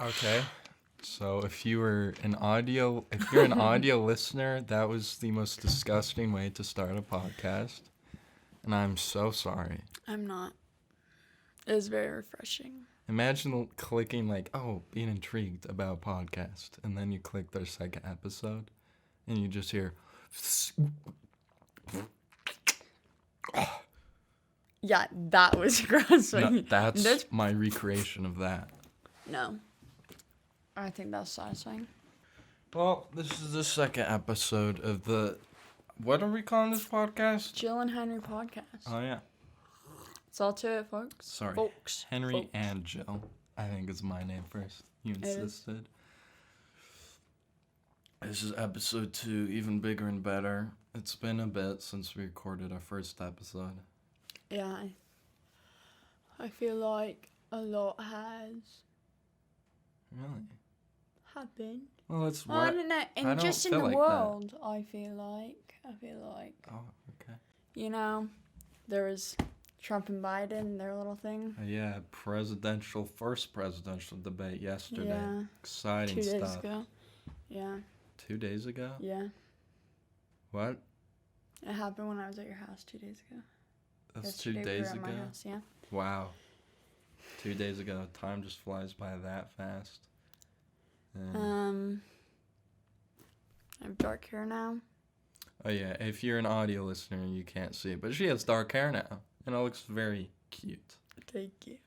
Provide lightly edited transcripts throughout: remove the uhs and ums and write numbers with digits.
Okay. So if you're an audio listener, that was the most disgusting way to start a podcast. And I'm so sorry. I'm not. It was very refreshing. Imagine clicking being intrigued about a podcast, and then you click their second episode, and you just hear. Yeah, that was gross. No, that's my recreation of that. No. I think that's satisfying. Well, this is the second episode of the. What are we calling this podcast? Jill and Henry podcast. Oh, yeah. It's all to it, folks. Sorry. Folks. Henry Folks. and Jill. I think is my name first. You insisted. This is episode 2, even bigger and better. It's been a bit since we recorded our first episode. Yeah. I feel like a lot has Really? happened. Well, it's Well, I don't know. And just in the world, I feel like. Oh, okay. You know, there was Trump and Biden, their little thing. Yeah, first presidential debate yesterday. Yeah. Exciting 2 days stuff. ago. Yeah. 2 days ago? Yeah. What? It happened when I was at your house 2 days ago. That's Yesterday 2 days we were at ago? my house, yeah. Wow. 2 days ago. Time just flies by that fast. I have dark hair now. Oh, yeah. If you're an audio listener, you can't see it. But she has dark hair now. And it looks very cute. Thank you.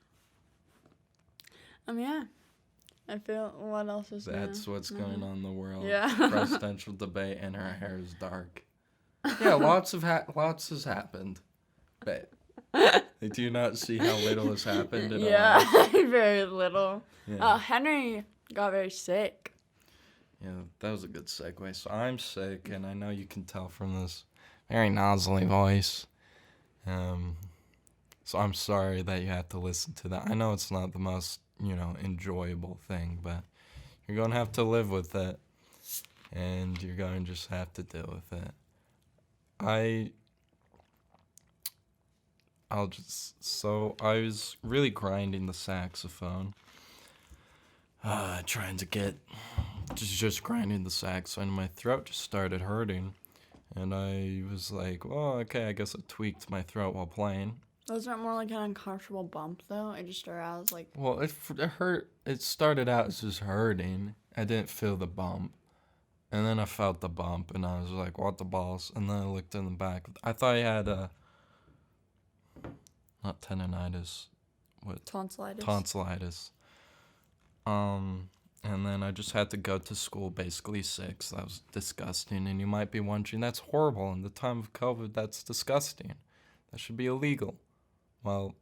Yeah. I feel, what else is new? That's what's going on in the world. Yeah. Presidential debate and her hair is dark. Yeah, lots has happened. But do you not see how little has happened at all? Yeah, very little. Yeah. Henry got very sick. Yeah, that was a good segue. So I'm sick, and I know you can tell from this very nasally voice. So I'm sorry that you have to listen to that. I know it's not the most, enjoyable thing, but you're going to have to live with it, and you're going to just have to deal with it. I was really grinding the saxophone, trying to get, just grinding the sax, and my throat just started hurting, and I was like, well, okay, I guess I tweaked my throat while playing. Wasn't it more like an uncomfortable bump, though? It just started out as like... Well, it hurt. It started out as just hurting. I didn't feel the bump. And then I felt the bump, and I was like, what the balls? And then I looked in the back. I thought I had not tendonitis. What? Tonsillitis. Tonsillitis. And then I just had to go to school basically sick. So that was disgusting. And you might be wondering, that's horrible. In the time of COVID, that's disgusting. That should be illegal. Well,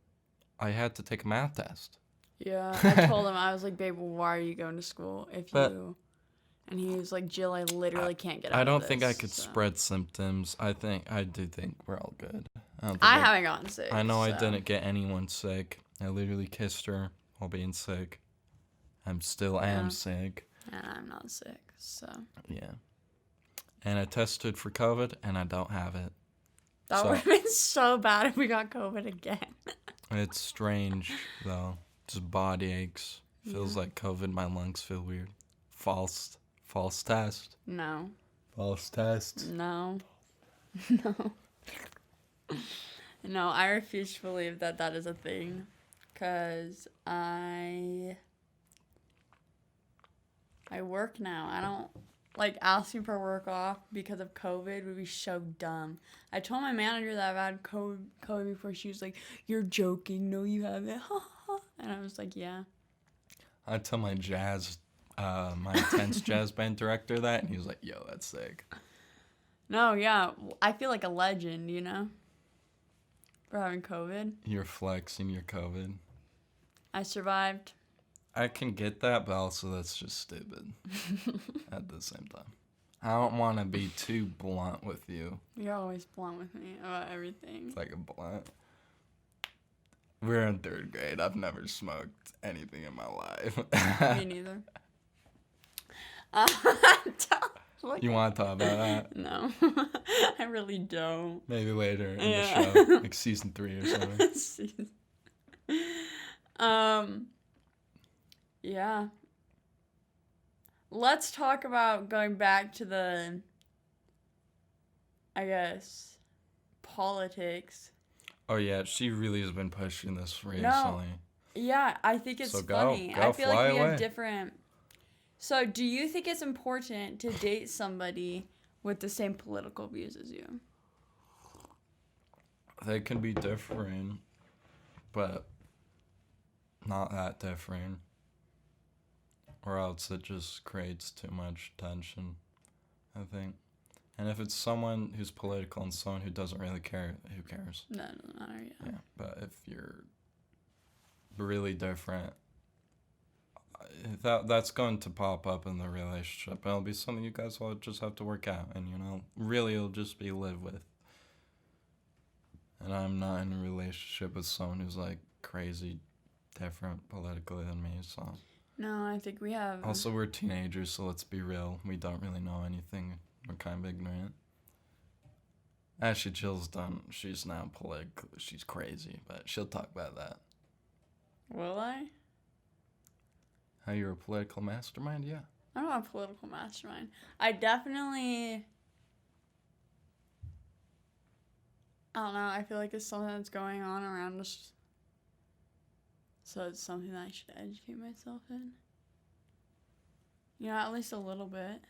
I had to take a math test. Yeah, I told him, I was like, babe, why are you going to school And he was like, Jill, I literally can't get out of this. I don't think I could spread symptoms. I do think we're all good. I haven't gotten sick. I know I didn't get anyone sick. I literally kissed her while being sick. I'm still am sick. And I'm not sick, so. Yeah. And I tested for COVID, and I don't have it. That would have been so bad if we got COVID again. It's strange, though. Just body aches. Feels like COVID. My lungs feel weird. False test. No. False test. No. No, I refuse to believe that is a thing. Because I work now. I don't... asking for work off because of COVID would be so dumb. I told my manager that I've had COVID before. She was like, you're joking. No, you haven't. And I was like, yeah. I tell my my intense jazz band director that, and he was like, yo, that's sick. No, yeah. I feel like a legend, for having COVID. You're flexing your COVID. I survived. I can get that, but also that's just stupid at the same time. I don't want to be too blunt with you. You're always blunt with me about everything. It's like a blunt. We're in 3rd grade. I've never smoked anything in my life. Me neither. You want to talk about that? No. I really don't. Maybe later in the show. Like season 3 or something. Yeah. let's talk about going back to I guess, politics. Oh yeah, she really has been pushing this No, recently. yeah, I think it's So funny. go, I feel like fly we have away. different. So, do you think it's important to date somebody with the same political views as you? They can be different, but not that different. Or else it just creates too much tension, I think. And if it's someone who's political and someone who doesn't really care, who cares? No, it doesn't matter. Yeah. Yeah, but if you're really different, that's going to pop up in the relationship. It'll be something you guys will just have to work out, and really it'll just be live with. And I'm not in a relationship with someone who's like crazy different politically than me, so. No, I think we have. Also, we're teenagers, so let's be real. We don't really know anything. We're kind of ignorant. Actually, Jill's done. She's now political. She's crazy, but she'll talk about that. Will I? How you're a political mastermind? Yeah. I'm not a political mastermind. I definitely. I don't know. I feel like it's something that's going on around us. So it's something that I should educate myself in. At least a little bit.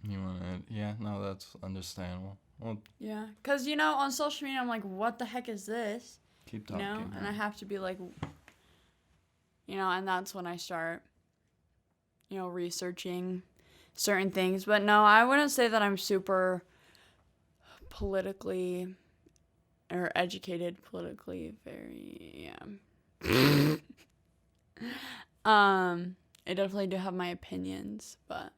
You want to? Yeah, no, that's understandable. Well, Yeah. Because, on social media, I'm like, what the heck is this? keep talking. And I have to be like, and that's when I start, researching certain things. But no, I wouldn't say that I'm super politically or educated politically very, yeah. I definitely do have my opinions, but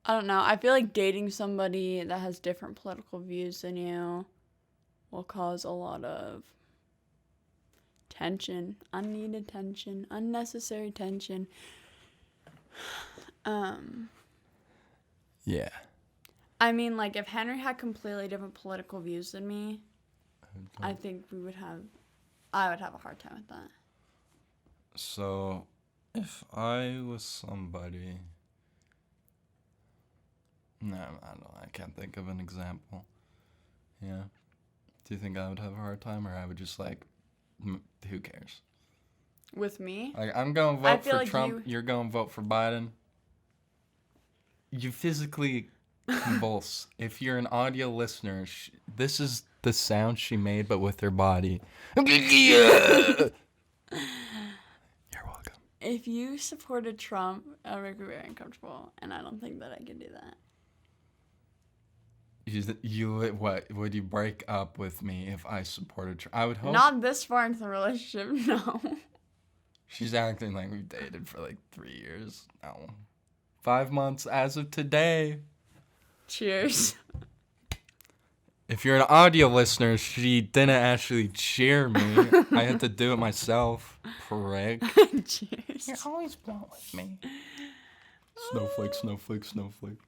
I don't know. I feel like dating somebody that has different political views than you will cause a lot of tension, unneeded tension, unnecessary tension. Yeah. I mean, like, if Henry had completely different political views than me, I think I would have a hard time with that. So, if I was somebody... No, I don't know. I can't think of an example. Yeah. Do you think I would have a hard time, or I would just who cares? With me? Like, I'm going to vote for Trump. You're going to vote for Biden. You physically convulse. If you're an audio listener, this is the sound she made, but with her body. You're welcome. If you supported Trump, I would be very uncomfortable, and I don't think that I could do that. What would you break up with me if I supported Trump? I would hope. Not this far into the relationship, no. She's acting like we've dated for 3 years. No, 5 months as of today. Cheers. If you're an audio listener, she didn't actually cheer me. I had to do it myself. Prick. Cheers. You're always blunt with me. Snowflake, snowflake, snowflake.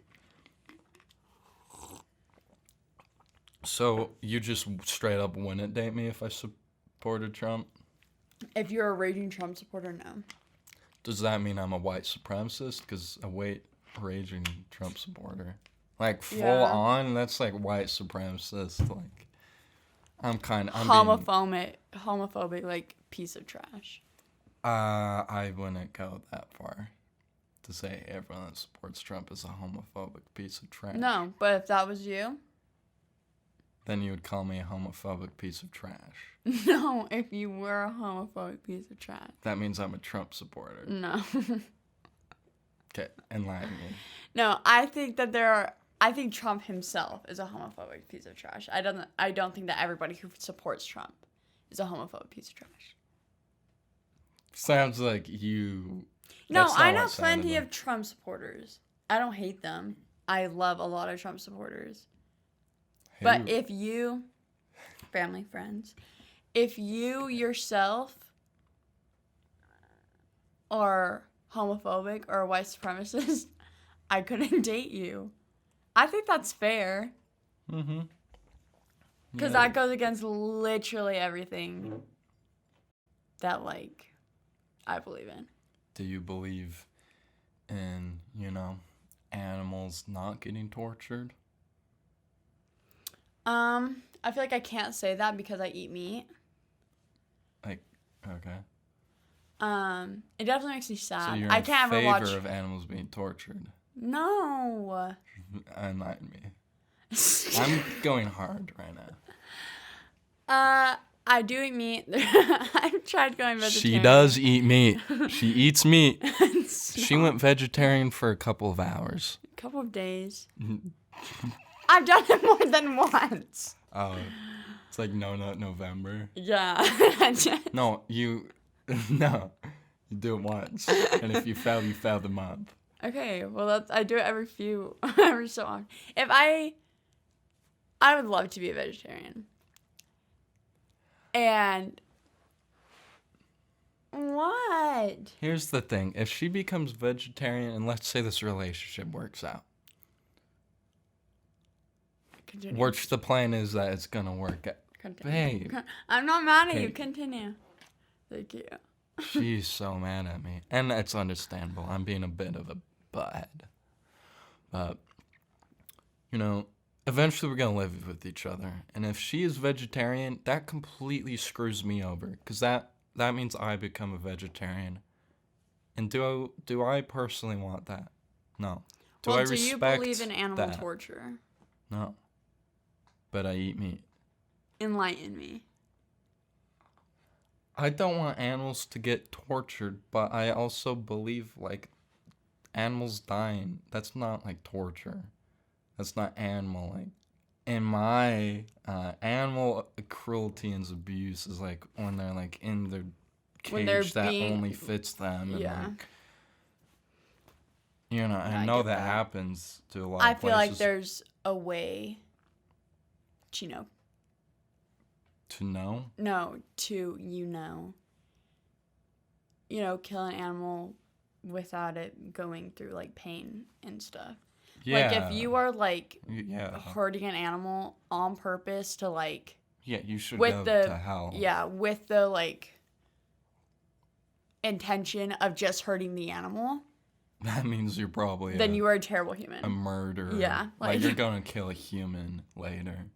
So, you just straight up wouldn't date me if I supported Trump? If you're a raging Trump supporter, no. Does that mean I'm a white supremacist? Because raging Trump supporter. Full on, that's white supremacist. I'm homophobic, piece of trash. I wouldn't go that far to say everyone that supports Trump is a homophobic piece of trash. No, but if that was you... Then you would call me a homophobic piece of trash. No, if you were a homophobic piece of trash. That means I'm a Trump supporter. No. Okay, enlighten me. No, I think that I think Trump himself is a homophobic piece of trash. I don't think that everybody who supports Trump is a homophobic piece of trash. Sounds like you... No, I know plenty of Trump supporters. I don't hate them. I love a lot of Trump supporters. Who? But if you, family, friends, if you yourself are homophobic or a white supremacist, I couldn't date you. I think that's fair. Mm-hmm. Because that goes against literally everything that, I believe in. do you believe in, animals not getting tortured? I feel like I can't say that because I eat meat. Like, okay. It definitely makes me sad. So you're I in can't ever favor watch. of animals being tortured? No. Enlighten me. I'm going hard right now. I do eat meat. I've tried going vegetarian. She does eat meat. She eats meat. It's She not- went vegetarian for a couple of hours. A couple of days. I've done it more than once. Oh, it's like No Nut November. Yeah. No, no, you do it once, and if you fail the month. Okay, well I do it every so often. If I would love to be a vegetarian. And what? Here's the thing: if she becomes vegetarian, and let's say this relationship works out, Continue. which the plan is that it's gonna work out. Continue. Babe, I'm not mad at you. Okay. Continue. Thank you. she's so mad at me, and it's understandable. I'm being a bit of a butthead, but eventually we're gonna live with each other. And if she is vegetarian, that completely screws me over, because that means I become a vegetarian. And do I personally want that? No. Do I respect you believe in animal that? torture? No. But I eat meat. Enlighten me. I don't want animals to get tortured, but I also believe, like, animals dying, that's not, like, torture. That's not animal, like, in my, animal cruelty and abuse is, like, when they're, like, in their When they're cage that being- only fits them. And, Yeah. like, I I know get that that. happens to a lot I of feel like places. there's a way to To know? No, to kill an animal without it going through like pain and stuff. Yeah. Like if you are like Yeah. hurting an animal on purpose to like Yeah, you should with go the to hell. yeah, with the like intention of just hurting the animal, That means you're probably then you are a terrible human. a murderer. Yeah, Like, like- you're going to kill a human later.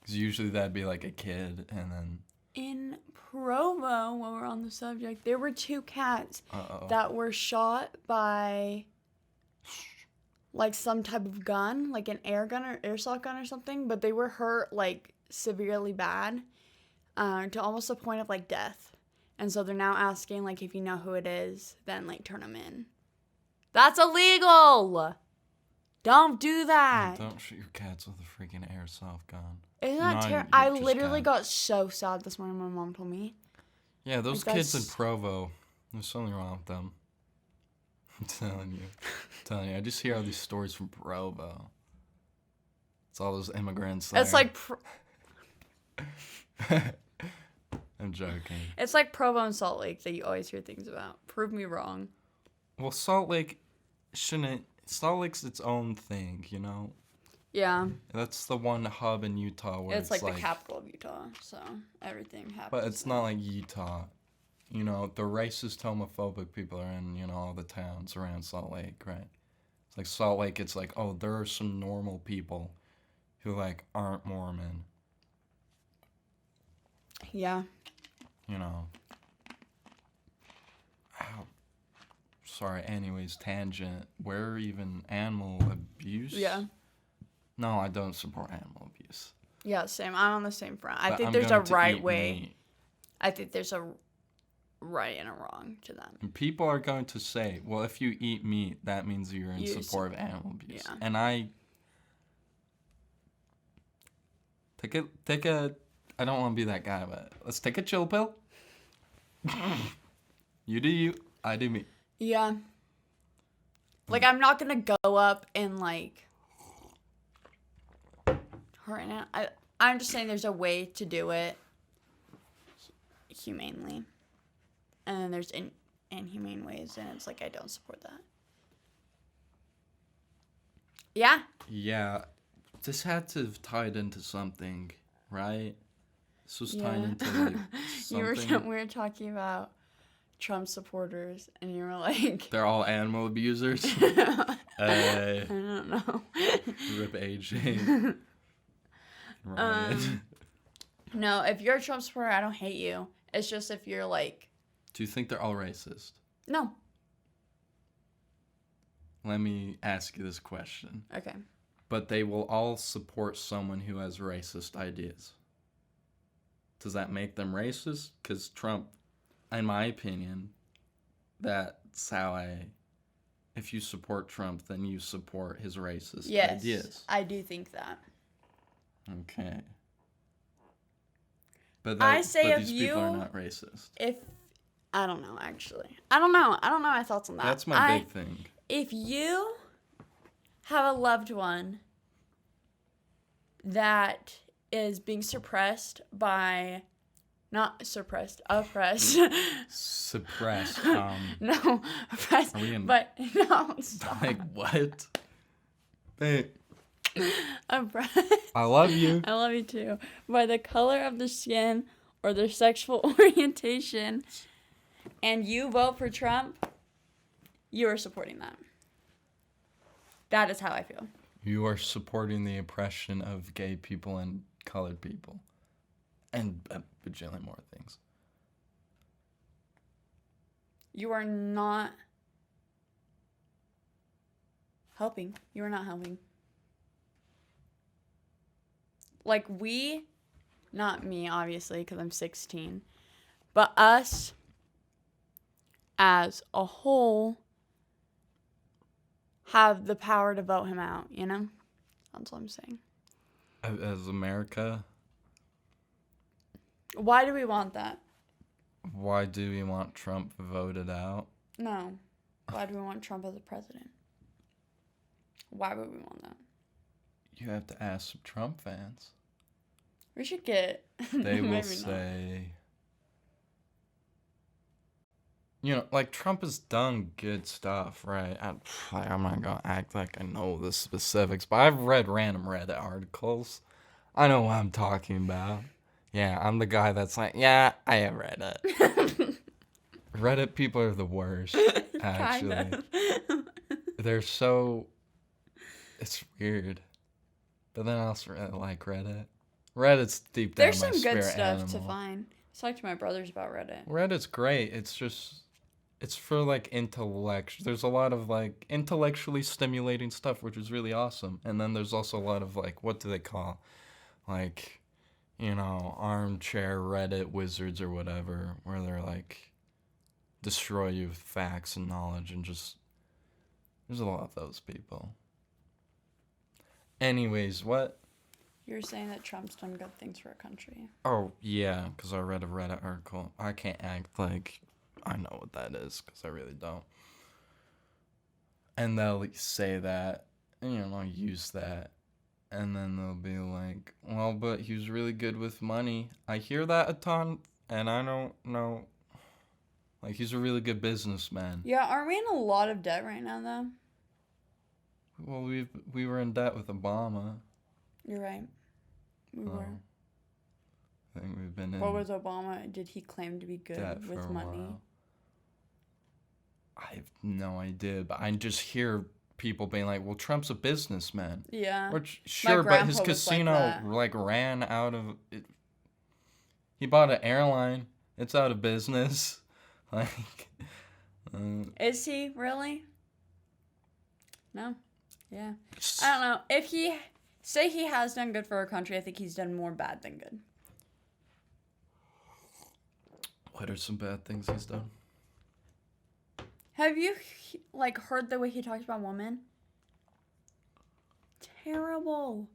Because usually that'd be like a kid, and then... In Provo, while we're on the subject, there were 2 cats Uh-oh. that were shot by like some type of gun, like an air gun or airsoft gun or something, but they were hurt like severely bad, to almost the point of like death. And so they're now asking like if you know who it is, then like turn them in. That's illegal. Don't do that. Don't shoot your cats with a freaking airsoft gun. Isn't that No, terrible? you I just literally can't. got so sad this morning when my mom told me. Yeah, those Like, kids in that's- Provo, there's something wrong with them. I'm telling you. I just hear all these stories from Provo. It's all those immigrants there. It's like I'm joking. it's like Provo and Salt Lake that you always hear things about. Prove me wrong. Well, Salt Lake's its own thing, Yeah, That's the one hub in Utah where it's like the capital of Utah, so everything happens. But it's not like Utah. The racist, homophobic people are in, all the towns around Salt Lake, right? It's like Salt Lake, it's like, oh, there are some normal people who, like, aren't Mormon, Yeah. Ow. Sorry, anyways, tangent. Where even animal abuse? Yeah. No, I don't support animal abuse. Yeah, same. I'm on the same front. I But think I'm there's a going to right eat way. meat. I think there's a right and a wrong to them. And people are going to say, well, if you eat meat, that means you're in You support of animal abuse. yeah. And I take a I don't want to be that guy, but let's take a chill pill. You do you, I do me. Yeah. Like, I'm not gonna go up and, like, hurt it. I'm just saying there's a way to do it humanely. And then there's inhumane ways, and it's like, I don't support that. Yeah. Yeah, this had to have tied into something, right? This was tied into like You were something. we were talking about Trump supporters, and you were like, They're all animal abusers. I don't know. Rip AJ. Ryan. No, if you're a Trump supporter, I don't hate you. It's just if you're like, Do you think they're all racist? no. Let me ask you this question. Okay. But they will all support someone who has racist ideas. Does that make them racist? Because Trump, in my opinion, that's how if you support Trump, then you support his racist ideas. Yes, I do think that. Okay. But I say but if these people are you- not racist. I don't know, actually. I don't know my thoughts on that. That's my big thing. If you have a loved one that is being oppressed. Suppressed. No, oppressed. Are we in- But no, stop. Like, what? Hey, Oppressed. I love you. I love you too. By the color of their skin or their sexual orientation, and you vote for Trump, you are supporting that. That is how I feel. You are supporting the oppression of gay people and colored people. And a bajillion more things. You are not helping. You are not helping. Like not me, obviously, because I'm 16, but us as a whole have the power to vote him out, you know? That's what I'm saying. As America, Why do we want that? why do we want Trump voted out? No. Why do we want Trump as a president? Why would we want that? You have to ask some Trump fans. We should get... They will maybe not. say... You know, like, Trump has done good stuff, right? I'm not gonna act like I know the specifics, but I've read random Reddit articles. I know what I'm talking about. Yeah, I'm the guy that's like, yeah, I have read it. Reddit people are the worst, actually. Kind of. They're so... It's weird. But then I also really like Reddit. Reddit's deep down There's my some good spirit stuff animal. to find. I talked to my brothers about Reddit. Reddit's great. It's just... It's for, like, intellect. There's a lot of, like, intellectually stimulating stuff, which is really awesome. And then there's also a lot of, like, what do they call? Like, you know, armchair Reddit wizards or whatever, where they're, like, destroy you with facts and knowledge and just... There's a lot of those people. Anyways, what? You're saying that Trump's done good things for our country. Oh, yeah, because I read a Reddit article. I can't act like I know what that is, because I really don't. And they'll say that, and, you know, use that, and then they'll be like, well, but he was really good with money. I hear that a ton, and I don't know. Like, he's a really good businessman. Yeah, aren't we in a lot of debt right now, though? Well, we were in debt with Obama. You're right. We were. I think we've been in What was Obama? Did he claim to be good debt for with a money? while. I have no idea, but I just hear people being like, well, Trump's a businessman. Yeah. Which, sure, but his grandpa was like casino, that. like, ran out of... It. He bought an airline. It's out of business. Like... Is he really? No. Yeah. I don't know. If he... Say he has done good for our country, I think he's done more bad than good. What are some bad things he's done? Have you, like, heard the way he talks about women? Terrible.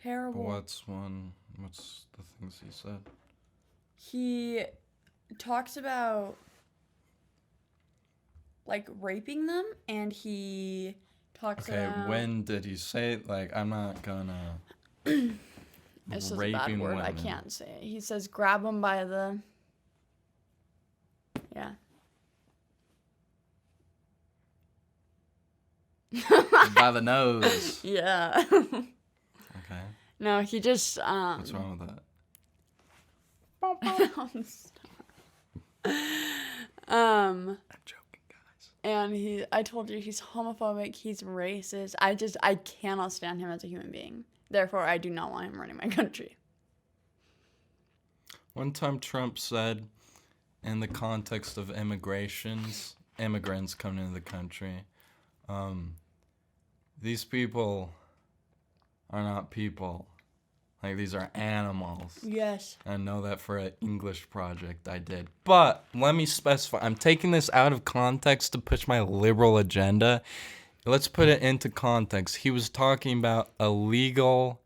Terrible. What's the things he said? He talks about, like, raping them, and he talks Okay, about... when did he say it? Like, I'm not gonna... It's just a bad raping word. I women. can't say it. He says, grab them by the... Yeah. By the nose. Yeah. Okay. No, he just... What's wrong with that? Um, I'm joking, guys. and I told you he's homophobic, he's racist. I cannot stand him as a human being. Therefore, I do not want him running my country. One time Trump said, in the context of immigrants coming into the country, these people are not people. Like, these are animals. Yes. I know that for an English project I did. But let me specify. I'm taking this out of context to push my liberal agenda. Let's put it into context. He was talking about illegal,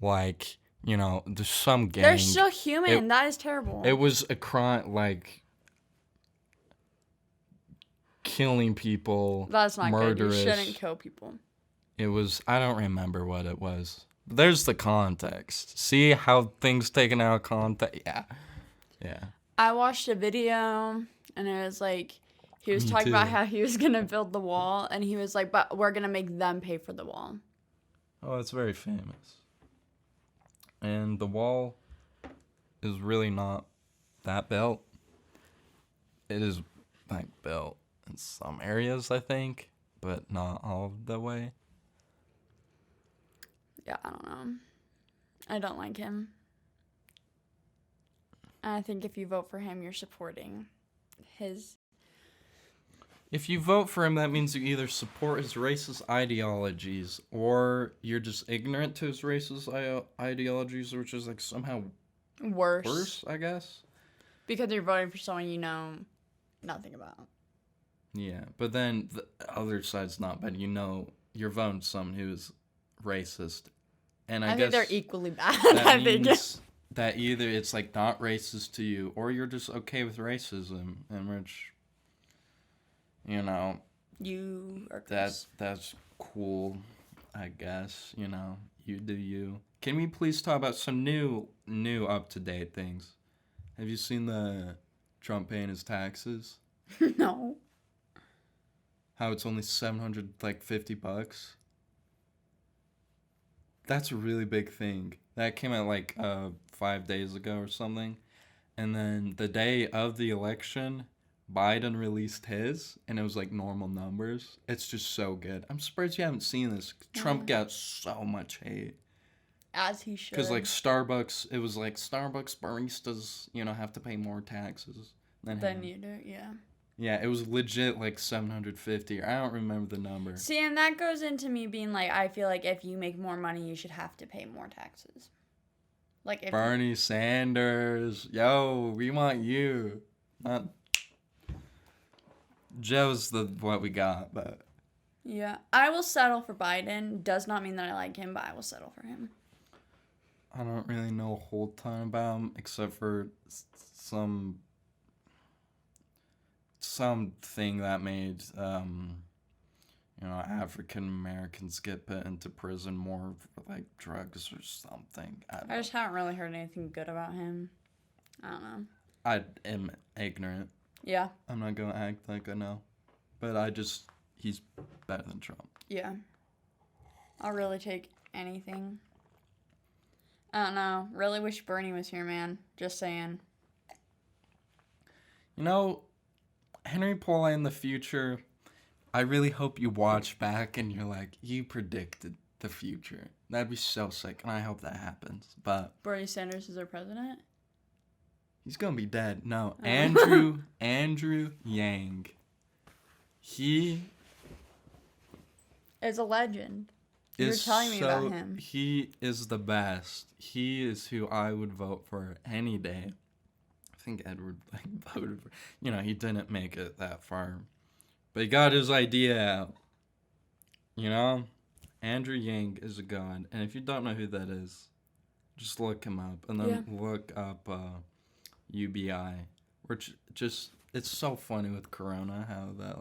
like, there's some gang. They're still human. That is terrible. It was a crime, like, killing people. That's not murderous. good. You shouldn't kill people. It was, I don't remember what it was. There's the context. See how things taken out of context? Yeah. I watched a video, and it was like, he was talking about how he was going to build the wall, and he was like, but we're going to make them pay for the wall. Oh, it's very famous. And the wall is really not that built. It is, like, built in some areas, I think, but not all the way. Yeah, I don't know. I don't like him. I think if you vote for him, you're supporting his... If you vote for him, that means you either support his racist ideologies or you're just ignorant to his racist ideologies, which is, like, somehow worse, I guess. Because you're voting for someone you know nothing about. Yeah, but then the other side's not bad. You're voting for someone who's racist. And I guess think they're equally bad. That means that either it's, like, not racist to you or you're just okay with racism, in which, you are that's cool, I guess. You do you. Can we please talk about some new up-to-date things? Have you seen the Trump paying his taxes? No. How it's only $750? That's a really big thing. That came out like 5 days ago or something. And then the day of the election, Biden released his, and it was like normal numbers. It's just so good. I'm surprised you haven't seen this. Trump got so much hate. As he should. Because, like, Starbucks, it was like Starbucks baristas, have to pay more taxes than you do, yeah. Yeah, it was legit like 750. I don't remember the number. See, and that goes into me being like, I feel like if you make more money, you should have to pay more taxes. Like if Bernie Sanders, yo, we want you. Not Joe's what we got, but yeah, I will settle for Biden. Does not mean that I like him, but I will settle for him. I don't really know a whole ton about him except for something that made African Americans get put into prison more for, like, drugs or something. I just haven't really heard anything good about him. I don't know. I am ignorant. Yeah. I'm not gonna act like I know, but he's better than Trump. Yeah. I'll really take anything. I don't know. Really wish Bernie was here, man. Just saying. Henry Paul in the future, I really hope you watch back and you're like, you predicted the future. That'd be so sick, and I hope that happens. But Bernie Sanders is our president? He's gonna be dead. No, Andrew Yang. He is a legend. You were telling me about him. He is the best. He is who I would vote for any day. I think Edward voted for. He didn't make it that far, but he got his idea out. Andrew Yang is a god, and if you don't know who that is, just look him up, and then look up UBI, which it's so funny with Corona how that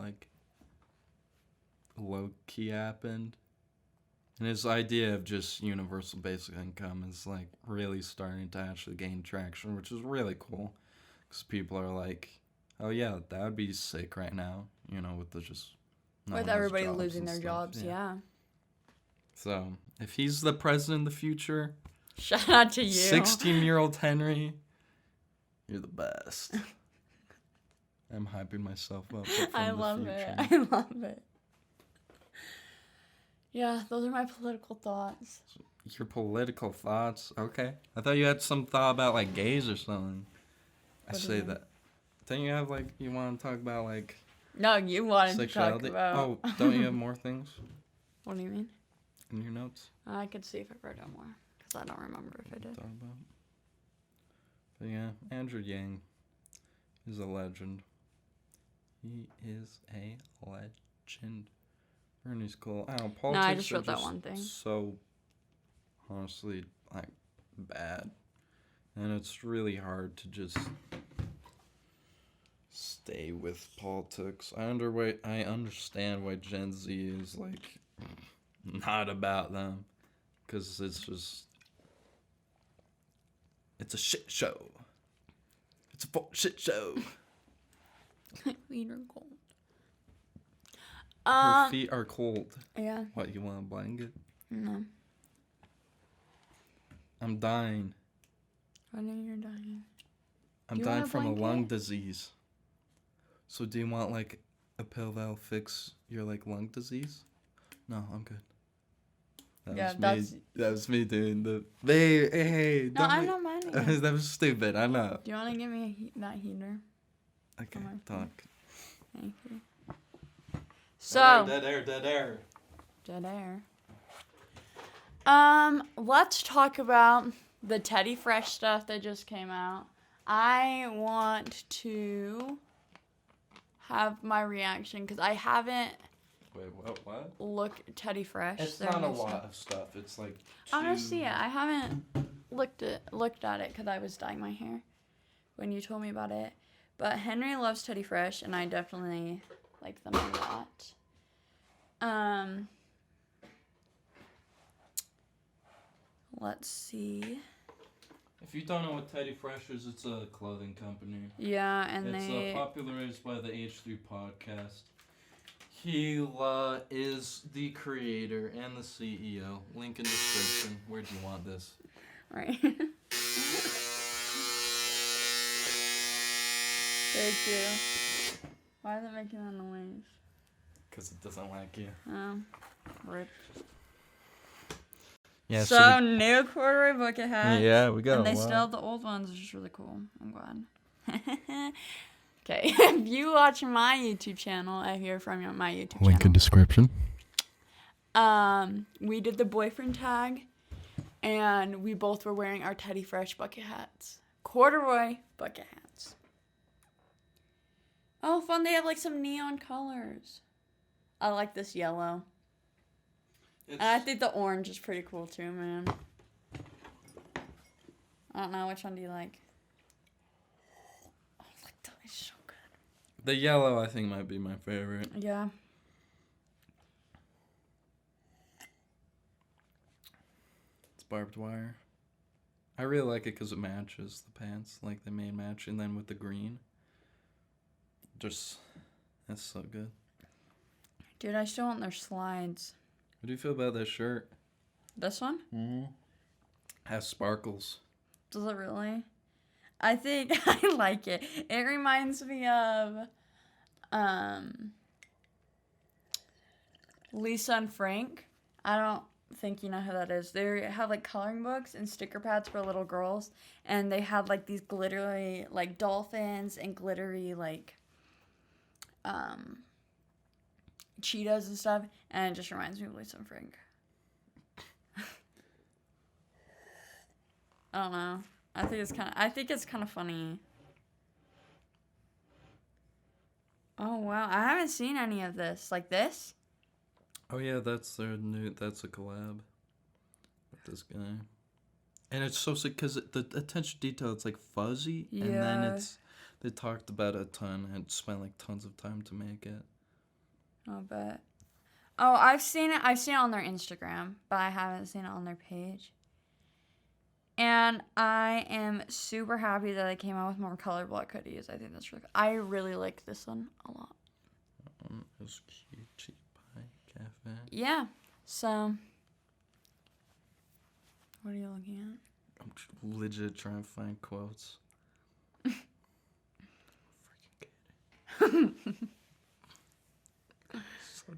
low key happened. And his idea of just universal basic income is really starting to actually gain traction, which is really cool. Because people are like, oh yeah, that would be sick right now, with the just... With everybody losing their jobs, yeah. So, if he's the president of the future... Shout out to you. 16-year-old Henry, you're the best. I'm hyping myself up. But I from the love future. it. I love it. Yeah, those are my political thoughts. Your political thoughts? Okay. I thought you had some thought about, like, gays or something. I What do say you mean? that. Don't you have, like, you want to talk about, like, No, you wanted sexuality? to talk about. Oh, don't you have more things What do you mean? in your notes? I could see if I wrote down more, because I don't remember if I did. Talk about? But yeah, Andrew Yang is a legend. He is a legend. Bernie's cool. I don't know, politics I just are wrote that just one thing. so, honestly, like, bad. And it's really hard to just stay with politics. I understand why Gen Z is, like, not about them. Because it's just... It's a shit show. It's a full shit show. Feet are cold. Her feet are cold. Yeah. What, you want a blanket? No. I'm dying. I know you're dying. I'm Do you dying want a from a lung blanket? disease. So do you want, like, a pill that'll fix your, like, lung disease? No, I'm good. That was me doing the... Hey, No, don't I'm make- not mad at you. That was stupid, I know. Do you want to give me that heater? Okay, my talk. Thank you. So, Dead air. dead air. Let's talk about the Teddy Fresh stuff that just came out. I want to have my reaction because I haven't Wait, what? looked Teddy Fresh. It's their not a new stuff. lot of stuff. It's like I want to see it. I haven't looked at it because I was dyeing my hair when you told me about it. But Henry loves Teddy Fresh, and I definitely like them a lot. Let's see. If you don't know what Teddy Fresh is, it's a clothing company. Yeah, and It's popularized by the H3 podcast. He is the creator and the CEO. Link in description. Where do you want this? Right. Thank you. Why is it making that noise? Because it doesn't like you. Rip. Yeah, So new corduroy bucket hats. Yeah, we got And a they lot. still have the old ones, which is really cool. I'm glad. Okay, if you watch my YouTube channel, I hear from my YouTube channel. description. We did the boyfriend tag, and we both were wearing our Teddy Fresh bucket hats. Corduroy bucket hats. Oh, fun. They have like some neon colors. I like this yellow. And I think the orange is pretty cool too, man. I don't know. Which one do you like? Oh, like that is so good. The yellow, I think, might be my favorite. Yeah. It's barbed wire. I really like it because it matches the pants, like the main match, and then with the green. That's so good. Dude, I still want their slides. What do you feel about that shirt? This one? Mm-hmm. Has sparkles. Does it really? I think I like it. It reminds me of Lisa and Frank. I don't think you know who that is. They have like coloring books and sticker pads for little girls, and they have like these glittery like dolphins and glittery like cheetahs and stuff, and it just reminds me of Lisa and Frank. I don't know. I think it's kind of funny. Oh wow, I haven't seen any of this. Like this? Oh yeah, that's a collab with this guy. And it's so sick because the attention detail, it's like fuzzy, and then they talked about it a ton and spent like tons of time to make it. I'll bet. Oh, I've seen it on their Instagram, but I haven't seen it on their page. And I am super happy that I came out with more color block hoodies. I think that's really good. I really like this one a lot. It's Cutie Pie Cafe. Yeah. So, what are you looking at? I'm legit trying to find quotes. Freaking kidding. So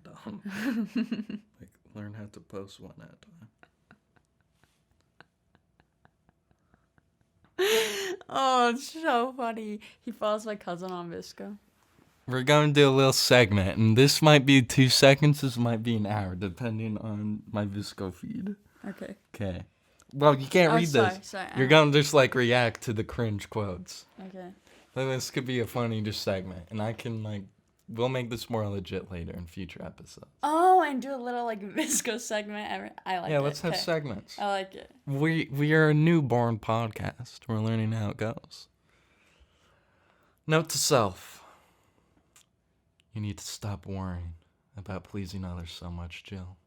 dumb. Like, learn how to post one at a time. Oh, it's so funny. He follows my cousin on Visco. We're going to do a little segment, and this might be 2 seconds, this might be an hour, depending on my Visco feed. Okay. Okay. Well, you can't read this. Sorry. You're going to just, like, react to the cringe quotes. Okay. Then this could be a funny just segment, and I can, like, we'll make this more legit later in future episodes. Oh, and do a little, like, Visco segment. I like it. Yeah, let's have Okay. segments. I like it. We are a newborn podcast. We're learning how it goes. Note to self. You need to stop worrying about pleasing others so much, Jill.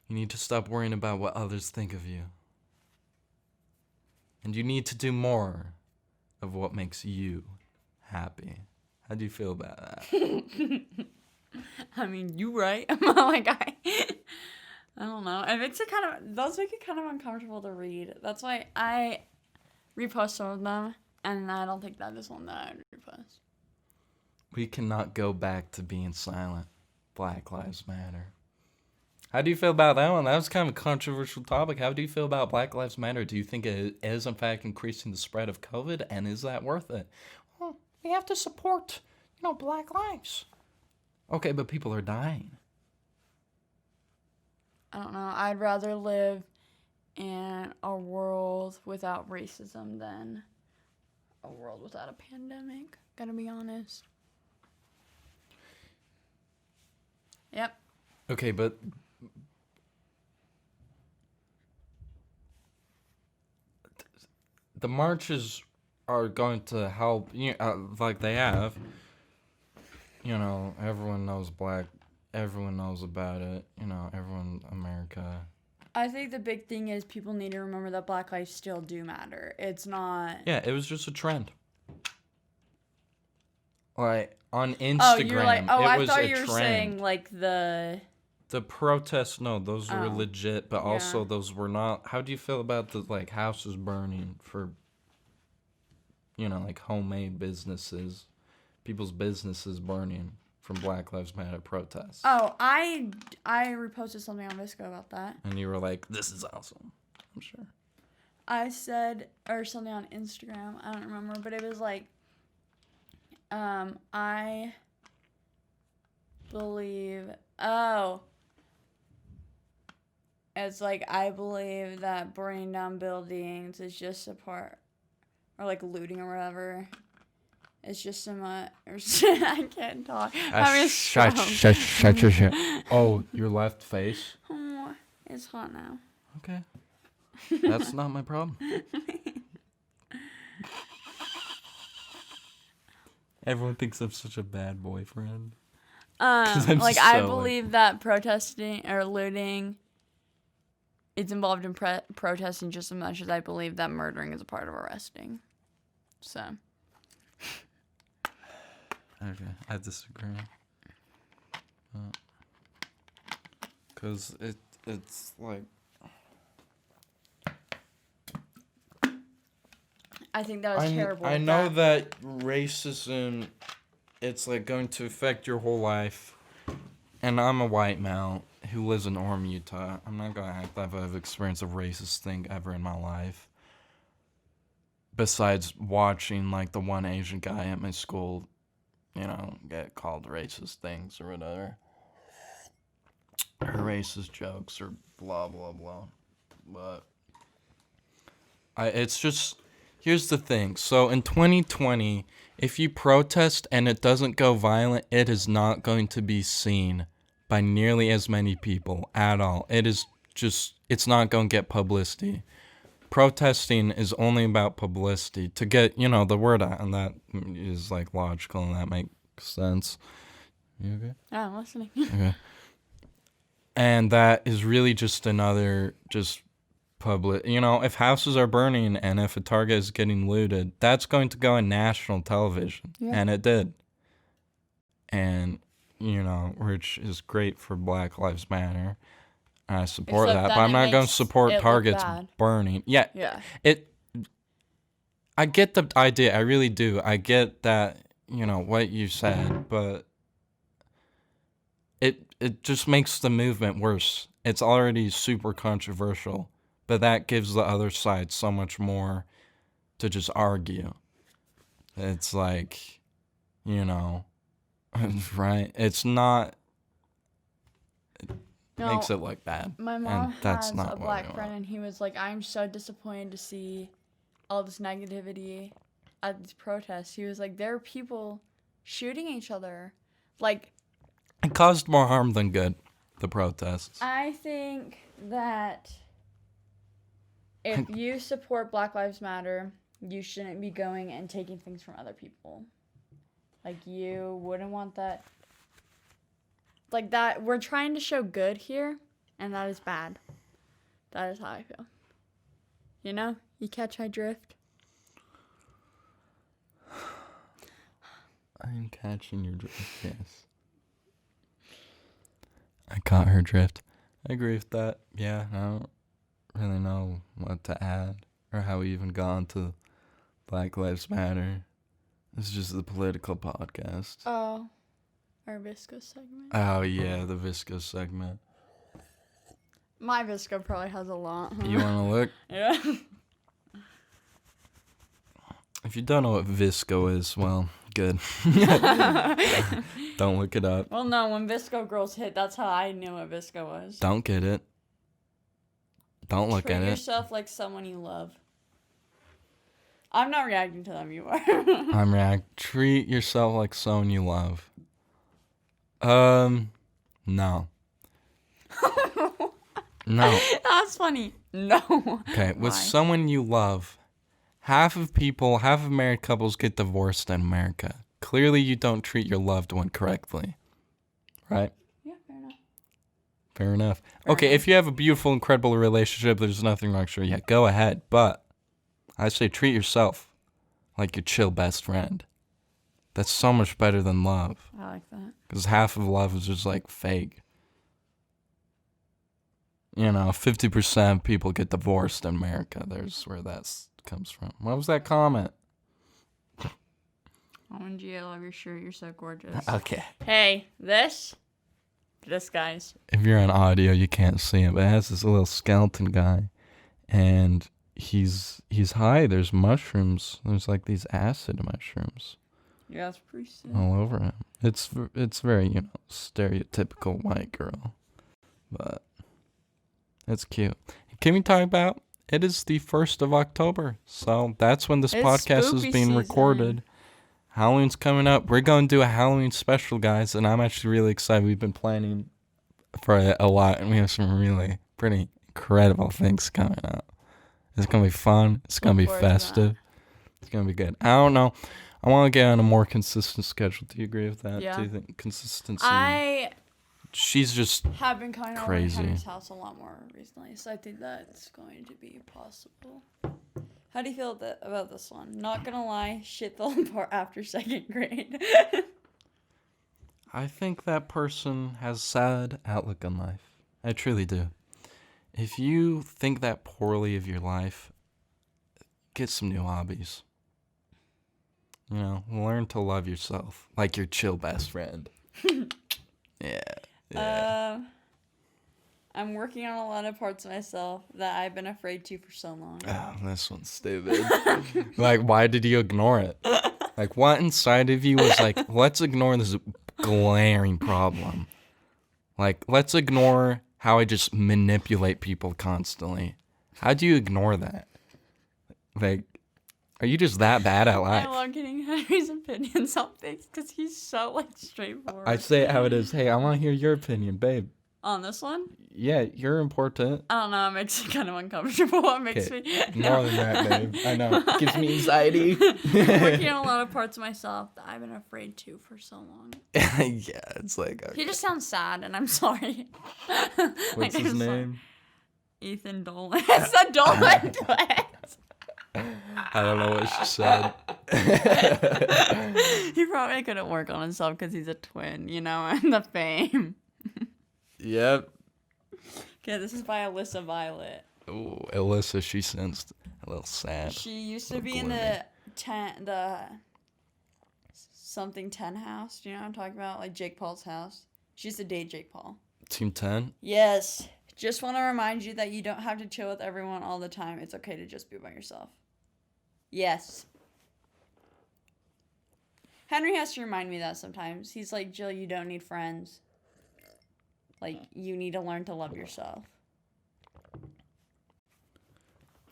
You need to stop worrying about what others think of you. And you need to do more of what makes you happy. How do you feel about that? I mean, you right. I'm not like I don't know. It makes it those make it kind of uncomfortable to read. That's why I repost some of them, and I don't think that is one that I would repost. We cannot go back to being silent. Black Lives Matter. How do you feel about that one? That was kind of a controversial topic. How do you feel about Black Lives Matter? Do you think it is, in fact, increasing the spread of COVID? And is that worth it? Well, we have to support, Black lives. Okay, but people are dying. I don't know. I'd rather live in a world without racism than a world without a pandemic. Gotta be honest. Yep. Okay, but the marches are going to help, like they have. Everyone knows everyone knows about it. Everyone, America. I think the big thing is people need to remember that Black lives still do matter. It's not... Yeah, it was just a trend. Like, on Instagram, Oh, you're like... Oh, it I was thought a you were trend. saying, like, the... The protests, no, those were Oh. legit, but Yeah. also those were not... How do you feel about the, like, houses burning for, like, homemade businesses? People's businesses burning from Black Lives Matter protests. Oh, I reposted something on Visco about that. And you were like, this is awesome. I'm sure. I said, or something on Instagram, I don't remember, but it was like, I believe, it's like, I believe that burning down buildings is just a part, or like looting or whatever. It's just so much, I can't talk. Shut your shit. Oh, your left face? Oh, it's hot now. Okay. That's not my problem. Everyone thinks I'm such a bad boyfriend. I'm Like, so, I believe that protesting or looting is involved in protesting just as much as I believe that murdering is a part of arresting. So. Okay, I disagree. Because it's like... I think that was terrible. I know that racism, it's like going to affect your whole life. And I'm a white male who lives in Orem, Utah. I'm not going to act like I've experienced a racist thing ever in my life. Besides watching, like, the one Asian guy at my school, get called racist things or whatever. Or racist jokes or blah, blah, blah. But it's just... Here's the thing. So in 2020, if you protest and it doesn't go violent, it is not going to be seen by nearly as many people at all. It's not going to get publicity. Protesting is only about publicity to get, the word out, and that is like logical and that makes sense. You okay? Oh, I'm listening. Okay. And that is really just another public, if houses are burning and if a Target is getting looted, that's going to go on national television. Yeah. And it did. And, which is great for Black Lives Matter. I support Except that, then but I'm it not going makes to support it look Targets bad. burning. Yeah. Yeah. I get the idea. I really do. I get that, what you said, but it just makes the movement worse. It's already super controversial, but that gives the other side so much more to just argue. It's like, right? It's not. No, Makes it look bad. my mom And that's has not a what we black want. friend, and he was like, I'm so disappointed to see all this negativity at these protests. He was like, there are people shooting each other. Like, It caused more harm than good, the protests. I think that if you support Black Lives Matter, you shouldn't be going and taking things from other people. Like, you wouldn't want that. Like, that, we're trying to show good here, and that is bad. That is how I feel. You catch my drift? I'm catching your drift, yes. I caught her drift. I agree with that. Yeah, I don't really know what to add or how we even got onto Black Lives Matter. This is just the political podcast. Oh, our Visco segment. Oh, yeah, the Visco segment. My Visco probably has a lot. Huh? You want to look? Yeah. If you don't know what Visco is, well, good. Don't look it up. Well, no, when Visco girls hit, that's how I knew what Visco was. Don't get it. Don't look Treat at it. yourself like someone you love. I'm not reacting to them, you are. Treat yourself like someone you love. No. No. That's funny. No. Okay, with Why? someone you love, half of married couples get divorced in America. Clearly you don't treat your loved one correctly. Right? Yeah, fair enough. Fair enough. Fair Okay, enough. if you have a beautiful, incredible relationship, there's nothing wrong. Sure, yeah, go ahead. But I say treat yourself like your chill best friend. That's so much better than love. I like that. Because half of love is just like fake. 50% of people get divorced in America. There's where that comes from. What was that comment? OMG, I love your shirt. You're so gorgeous. Okay. Hey, this guy's. If you're on audio, you can't see it, but it has this little skeleton guy. And he's high. There's mushrooms. There's like these acid mushrooms Yeah, that's pretty sick. all over him. It's very, stereotypical white girl. But it's cute. Can we talk about it is the 1st of October. So that's when this It's podcast is spooky being season. recorded. Halloween's coming up. We're going to do a Halloween special, guys, and I'm actually really excited. We've been planning for a lot, and we have some really pretty incredible things coming up. It's going to be fun. It's going to be Look forward to that. festive. It's going to be good. I don't know. I want to get on a more consistent schedule. Do you agree with that? Yeah. Do you think consistency? I She's just have been coming over to Crazy. Henry's house a lot more recently, so I think that's going to be possible. How do you feel about this one? Not gonna lie, shit fell apart after 2nd grade. I think that person has sad outlook on life. I truly do. If you think that poorly of your life, get some new hobbies. Learn to love yourself like your chill best friend. Yeah. I'm working on a lot of parts of myself that I've been afraid to for so long. Oh, this one's stupid. Like, why did you ignore it? Like, what inside of you was like, let's ignore this glaring problem. Like, let's ignore how I just manipulate people constantly. How do you ignore that? Like, are you just that bad at life? I love getting Henry's opinions on things because he's so straightforward. I say it how it is. Hey, I want to hear your opinion, babe. On this one? Yeah, you're important. I don't know. It makes me kind of uncomfortable. It makes me More than that, babe. I know. It gives me anxiety. I'm working on a lot of parts of myself that I've been afraid to for so long. Yeah, it's like. Okay. He just sounds sad, and I'm sorry. What's his I'm sorry. name? Ethan Dolan. It's a Dolan twin. I don't know what she said. He probably couldn't work on himself because he's a twin, and the fame. Yep. Okay, this is by Alyssa Violet. Ooh, Alyssa, she sounds a little sad. She used to be in gloomy. the something 10 house. Do you know what I'm talking about? Like Jake Paul's house. She used to date Jake Paul. Team 10? Yes. Just want to remind you that you don't have to chill with everyone all the time. It's okay to just be by yourself. Yes. Henry has to remind me that sometimes. He's like, Jill, you don't need friends. Like, you need to learn to love yourself.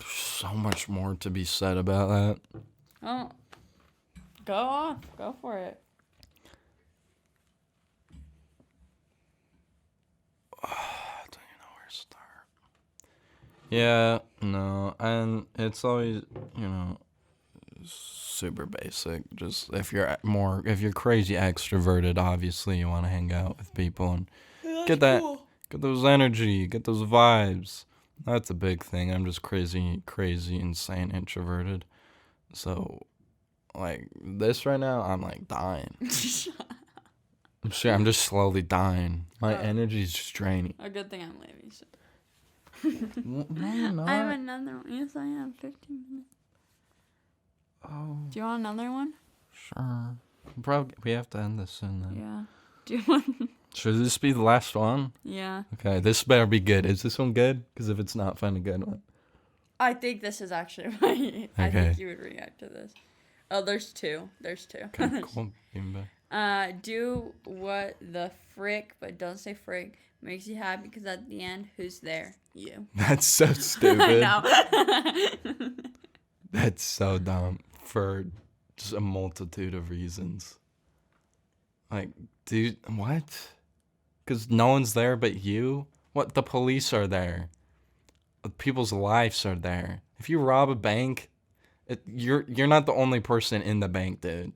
So much more to be said about that. Oh. Go off. Go for it. I don't even know where to start. Yeah, no, and it's always, super basic. Just if you're crazy extroverted, obviously you want to hang out with people and get those energy, get those vibes. That's a big thing. I'm just crazy, insane introverted. So, like this right now, I'm like dying. I'm sure I'm just slowly dying. My energy's just draining. A good thing I'm leaving. So. No, you're not. I have another one. Yes, I have 15 minutes. Oh. Do you want another one? Sure. Probably we have to end this soon then. Yeah. Do you want? Should this be the last one? Yeah. Okay, this better be good. Is this one good? Because if it's not, find a good one. I think this is actually funny. I think you would react to this. Oh, there's two. Okay, cool. Do what the frick, but don't say frick, makes you happy because at the end, who's there? You. That's so stupid. I know. That's so dumb for just a multitude of reasons. Like, dude, what? Because no one's there but you? What? The police are there. People's lives are there. If you rob a bank, you're not the only person in the bank, dude.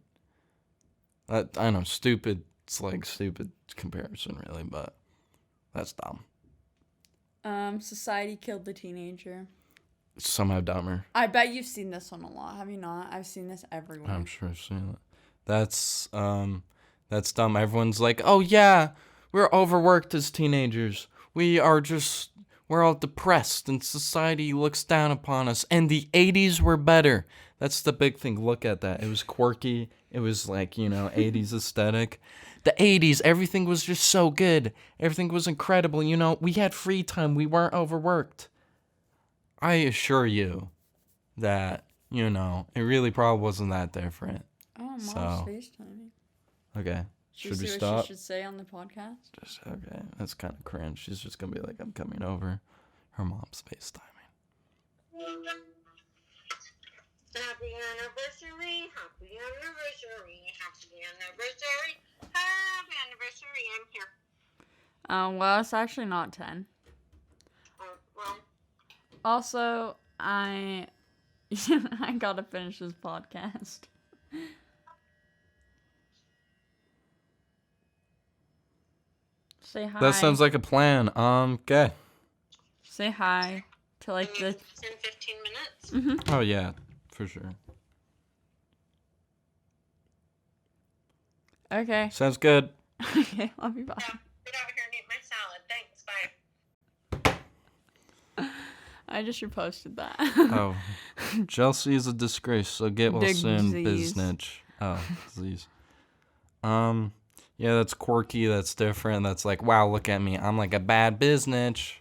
I know, stupid. It's like stupid comparison, really, but that's dumb. Society killed the teenager. It's somehow dumber. I bet you've seen this one a lot. Have you not? I've seen this everywhere. I'm sure I've seen it. That's dumb. Everyone's like, oh yeah, we're overworked as teenagers. We're all depressed and society looks down upon us. And the 80s were better. That's the big thing. Look at that. It was quirky. It was like, 80s aesthetic. The 80s, everything was just so good. Everything was incredible. We had free time. We weren't overworked. I assure you that, it really probably wasn't that different. Oh, Mom's FaceTiming. Okay. Should we see stop? What she should say on the podcast? Okay. That's kind of cringe. She's just going to be like, I'm coming over. Her mom's FaceTiming. Happy anniversary, happy anniversary, happy anniversary, happy anniversary, I'm here. Well, it's actually not 10. Well. Also, I gotta finish this podcast. Say hi. That sounds like a plan. Okay. Say hi to like the 10, 15 minutes? Mm-hmm. Oh, yeah, for sure. Okay. Sounds good. Okay, love you, bye. Yeah, get out here and eat my salad. Thanks, bye. I just reposted that. Oh. Chelsea is a disgrace, so get well soon, Disease. biznitch. Oh, disease. Yeah, that's quirky, that's different, that's like, wow, look at me, I'm like a bad biznitch.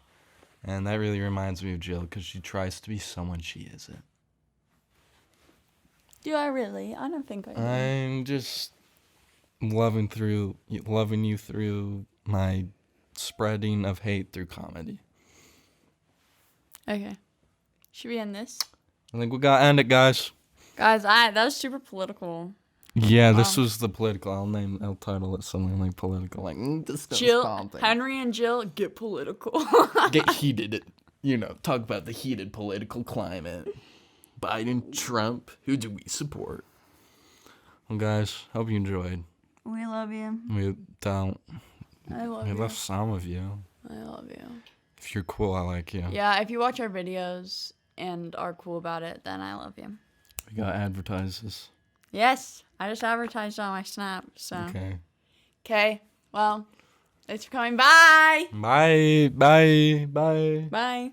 And that really reminds me of Jill, because she tries to be someone she isn't. Do I really? I don't think I do. I'm just loving you through my spreading of hate through comedy. Okay. Should we end this? I think we gotta end it, guys. Guys, that was super political. Yeah, this was the political. I'll title it something like political, like discuss Jill, politics. Henry and Jill, get political. Get heated. Talk about the heated political climate. Biden, Trump, who do we support? Well, guys, hope you enjoyed. We love you. We don't. I love We you. left some of you. I love you. If you're cool, I like you. Yeah, if you watch our videos and are cool about it, then I love you. We got advertises. Yes, I just advertised on my Snap, so. Okay, well, thanks for coming. Bye! Bye. Bye. Bye. Bye.